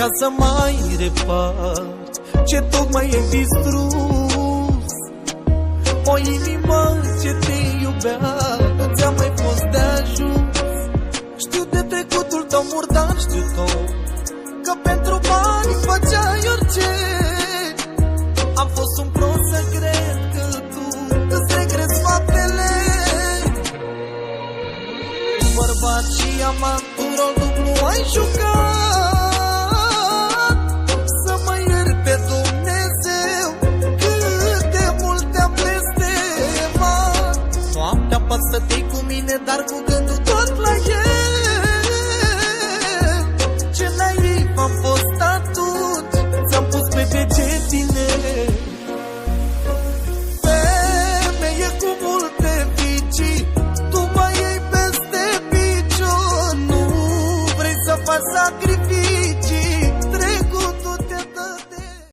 ca să mai repar ce tocmai e distrus. O inimă ce te iubea nu ți-a mai fost de ajuns. Știu de trecutul tău murdar, știu tot că pentru bani făceai orice. Am fost un prost să cred că tu îți regreți faptele. Bărbat și amant, un rol dublu ai jucat. Să mă ierte Dumnezeu cât de mult te-am blestemat. Noaptea poți să te-i cu mine, dar cu